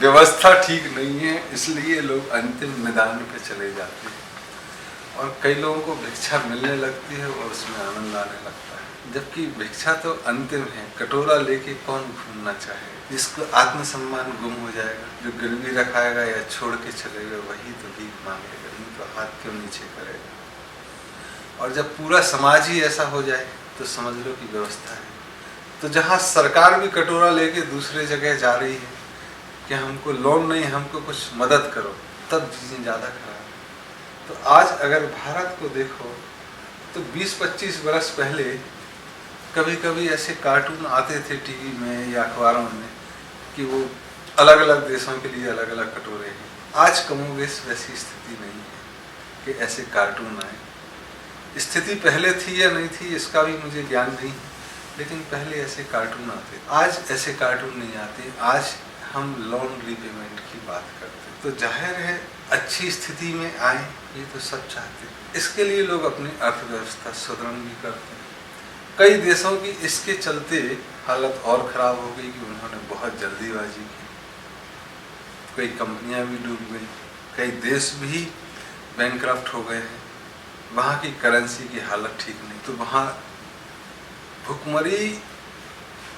व्यवस्था ठीक नहीं है, इसलिए लोग अंतिम मैदान पे चले जाते हैं और कई लोगों को भिक्षा मिलने लगती है और उसमें आनंद आने लगता है, जबकि भिक्षा तो अंतिम है। कटोरा लेके कौन घूमना चाहे? जिसको आत्मसम्मान गुम हो जाएगा, जो गिरवी रखाएगा या छोड़ के चलेगा, वही तो भीख मांगेगा, नहीं तो हाथ क्यों नीचे करेगा। और जब पूरा समाज ही ऐसा हो जाए तो समझ लो कि व्यवस्था है। तो जहाँ सरकार भी कटोरा लेके दूसरे जगह जा रही है कि हमको लोन नहीं, हमको कुछ मदद करो, तब चीज़ें ज़्यादा खराब है। तो आज अगर भारत को देखो तो 20-25 वर्ष पहले कभी कभी ऐसे कार्टून आते थे टीवी में या अखबारों में कि वो अलग अलग देशों के लिए अलग अलग कटोरे हैं। आज कमोबेश वैसी स्थिति नहीं है कि ऐसे कार्टून आए। स्थिति पहले थी या नहीं थी इसका भी मुझे ज्ञान नहीं, लेकिन पहले ऐसे कार्टून आते। आज ऐसे कार्टून नहीं आते। आज हम लोन रीपेमेंट की बात करते हैं। तो जाहिर है अच्छी स्थिति में आए, ये तो सब चाहते हैं। इसके लिए लोग अपनी अर्थव्यवस्था सुदृढ़ भी करते हैं। कई देशों की इसके चलते हालत और ख़राब हो गई कि उन्होंने बहुत जल्दीबाजी की, कई कंपनियां भी डूब गई, कई देश भी बैंकक्रप्ट हो गए हैं। वहाँ की करेंसी की हालत ठीक नहीं, तो वहाँ भुखमरी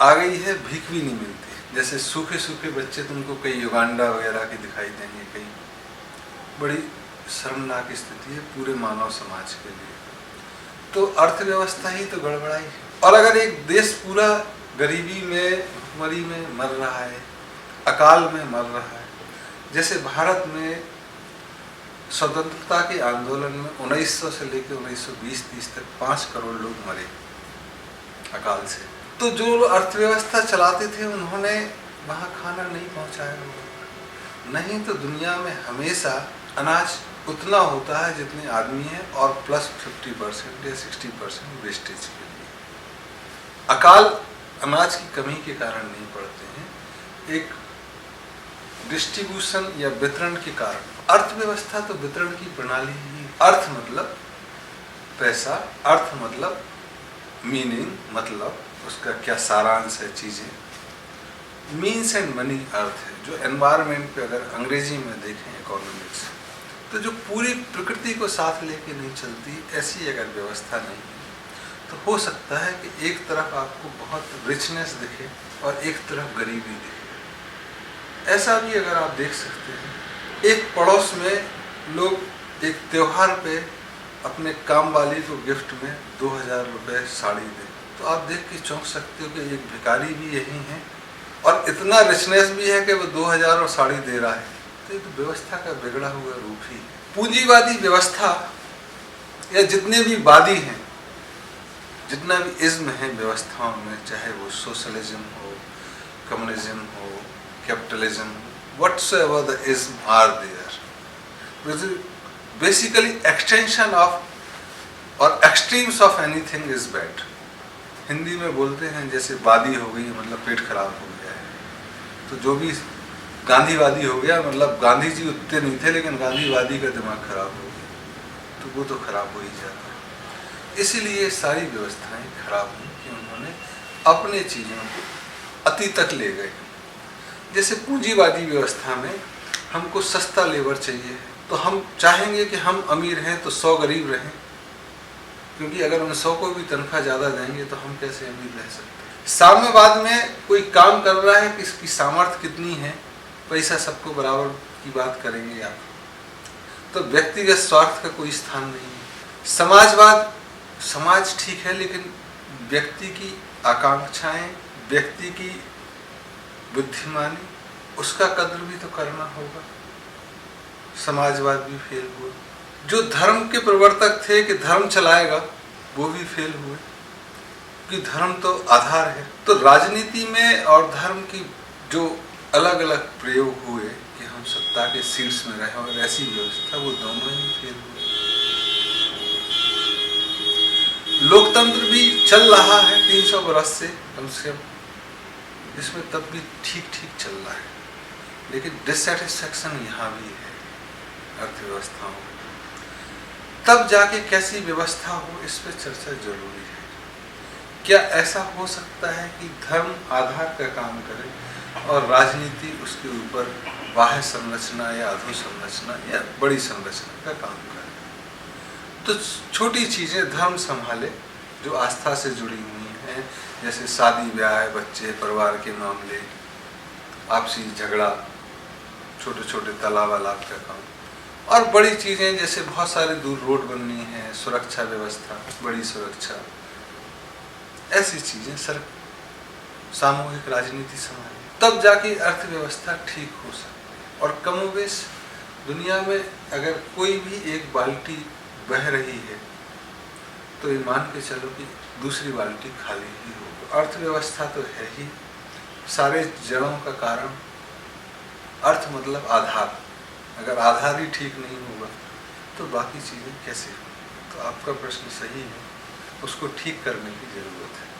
आ गई है, भीख भी नहीं मिलती। जैसे सूखे सूखे बच्चे तुमको कई युगांडा वगैरह के दिखाई देंगे, कई बड़ी शर्मनाक स्थिति है पूरे मानव समाज के लिए। तो अर्थव्यवस्था ही तो गड़बड़ाई है। और अगर एक देश पूरा गरीबी में, भुखमरी में मर रहा है, अकाल में मर रहा है, जैसे भारत में स्वतंत्रता के आंदोलन में 1900 से लेकर 1920-30 तक 5 करोड़ लोग मरे अकाल से। तो जो अर्थव्यवस्था चलाते थे उन्होंने वहाँ खाना नहीं पहुँचाया, नहीं तो दुनिया में हमेशा अनाज उतना होता है जितने आदमी हैं और प्लस 50% या 60% वेस्टेज के लिए। अकाल अनाज की कमी के कारण नहीं पड़ते हैं, एक डिस्ट्रीब्यूशन या वितरण के कारण। अर्थव्यवस्था तो वितरण की प्रणाली ही। अर्थ मतलब पैसा, अर्थ मतलब मीनिंग, मतलब उसका क्या सारांश है चीज़ें। मीन्स एंड मनी अर्थ है। जो एनवायरनमेंट पे अगर अंग्रेजी में देखें इकोनॉमिक्स, तो जो पूरी प्रकृति को साथ लेके नहीं चलती, ऐसी अगर व्यवस्था नहीं है तो हो सकता है कि एक तरफ आपको बहुत रिचनेस दिखे और एक तरफ गरीबी दिखे। ऐसा भी अगर आप देख सकते हैं, एक पड़ोस में लोग एक त्यौहार पे अपने काम वाली को गिफ्ट में 2000 रुपये साड़ी दें, तो आप देख के चौंक सकते हो कि एक भिखारी भी यही है और इतना रिचनेस भी है कि वो 2000 और साड़ी दे रहा है। तो ये तो व्यवस्था का बिगड़ा हुआ रूप ही है। पूंजीवादी व्यवस्था या जितने भी वादी हैं, जितना भी इज्म है व्यवस्थाओं में, चाहे वो सोशलिज्म हो, कम्युनिज्म हो, capitalism, whatsoever the ism are there, basically extension of और extremes of anything is bad. Hindi में बोलते हैं जैसे वादी हो गई मतलब पेट खराब हो गया है, तो जो भी गांधीवादी हो गया मतलब गांधी जी उतने नहीं थे लेकिन गांधीवादी का दिमाग खराब हो गया, तो वो तो खराब हो ही जाता है। इसीलिए सारी व्यवस्थाएं खराब हुई कि उन्होंने अपने चीज़ों को अति तक ले गए। जैसे पूंजीवादी व्यवस्था में हमको सस्ता लेबर चाहिए, तो हम चाहेंगे कि हम अमीर हैं तो 100 गरीब रहें, क्योंकि अगर उन 100 को भी तनख्वाह ज़्यादा देंगे तो हम कैसे अमीर रह सकते हैं। साम्यवाद में कोई काम कर रहा है कि इसकी सामर्थ्य कितनी है, पैसा सबको बराबर की बात करेंगे आप, तो व्यक्तिगत स्वार्थ का कोई स्थान नहीं है। समाजवाद, समाज ठीक है लेकिन व्यक्ति की आकांक्षाएं, व्यक्ति की बुद्धिमानी, उसका कदर भी तो करना होगा। समाजवाद भी फेल हुआ। जो धर्म के प्रवर्तक थे कि धर्म चलाएगा, वो भी फेल हुए, कि धर्म तो आधार है। तो राजनीति में और धर्म की जो अलग अलग प्रयोग हुए कि हम सत्ता के शीर्ष में रहे और ऐसी व्यवस्था, वो दोनों ही फेल हुए। लोकतंत्र भी चल रहा है 300 वर्ष से कम से कम, इसमें तब भी ठीक ठीक चल रहा है, लेकिन डिससेटिस्फैक्शन यहाँ भी है अर्थव्यवस्थाओं में। तब जाके कैसी व्यवस्था हो, इस पर चर्चा जरूरी है। क्या ऐसा हो सकता है कि धर्म आधार का काम करे, और राजनीति उसके ऊपर बाह्य संरचना या अधोसंरचना या बड़ी संरचना का काम करे। तो छोटी चीज़ें धर्म संभाले जो आस्था से जुड़ी हुई हैं, जैसे शादी ब्याह, बच्चे, परिवार के मामले, आपसी झगड़ा, छोटे छोटे तालाब वालाब का काम, और बड़ी चीज़ें जैसे बहुत सारे दूर रोड बननी है, सुरक्षा व्यवस्था, बड़ी सुरक्षा, ऐसी चीज़ें सर सामूहिक राजनीति संभाले, तब जाके अर्थव्यवस्था ठीक हो सकती। और कमोबेश दुनिया में अगर कोई भी एक बाल्टी बह रही है तो ये मान के चलो कि दूसरी बाल्टी खाली ही होगी। अर्थव्यवस्था तो है ही, सारे जड़ों का कारण अर्थ मतलब आधार। अगर आधार ही ठीक नहीं होगा तो बाकी चीज़ें कैसे होंगी। तो आपका प्रश्न सही है, उसको ठीक करने की ज़रूरत है।